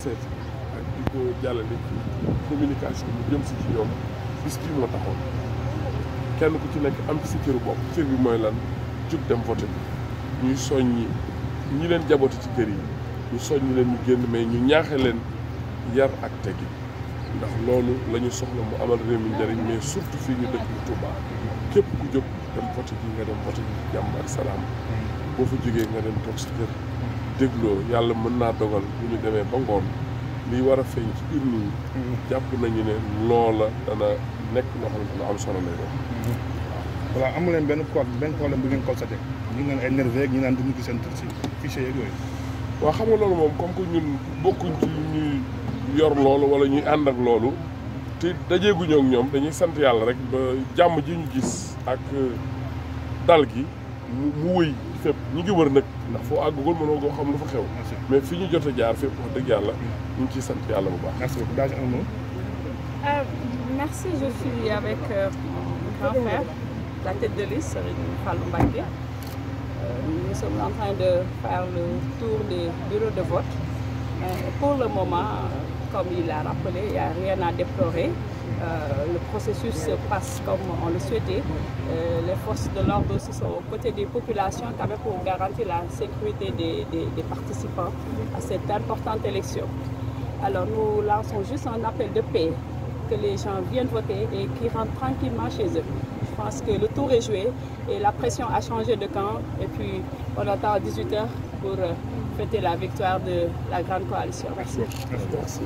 seet ak di ko jàllale ci communication mu jëm si ci ñoom bis bii moo taxoon kenn ku ci nekk am ci si cëru bopp cër bi mooy lan jug dem voté bi ñuy soññi ñi leen jaboote ci kër yi ñu soññi leen ñu génn mais ñu ñaaxe leen yar ak teggi ndax loolu la ñu soxla mu amal réew mi njëriñ mais surtout fii ñu dëkk Touba képp ku jóg dem voté ji nga dem voté ji jàmm ak salaam boo fa jógee nga dem toog sa kër dégloo yàlla mën naa dogal bu ñu demee ba ngoon liy war a feeñ ci urne yi jàpp nañu ne loola dana nekk loo xamante lu am solo lay doon. voilà amu leen benn problème bu ngeen constaté ñu ngi ay nerveux ak ñu naan duñu gis seen tur si fichier yeeg yooyu. waaw xam nga loolu moom comme que ñun bokkuñ ci ñuy yor loolu wala ñuy ànd ak loolu te dajeeguñoo ak ñoom dañuy sant yàlla rek ba jàmm ji ñu gis ak dal gi mu wëy fépp ñu ngi wër nag ndax foo àggugul mënoo koo xam lu fa xew. mais fi ñu jot a jaar fépp wax dëgg yàlla ñu ngi ciy sant yàlla bu baax. merci beaucoup. Daji un mot. Merci, je suis avec mon grand frère, la tête de liste, Serigne Fallou Mbacké. Nous sommes en train de faire le tour des bureaux de vote. Pour le moment, comme il a rappelé, il n'y a rien à déplorer. Le processus se passe comme on le souhaitait. Les forces de l'ordre aussi sont aux côtés des populations quand même pour garantir la sécurité des participants à cette importante élection. Alors nous lançons juste un appel de paix, que les gens viennent voter et qu'ils rentrent tranquillement chez eux. Je pense que le tour est joué et la pression a changé de camp et puis on attend à 18h pour fêter la victoire de la grande coalition. Merci. Merci.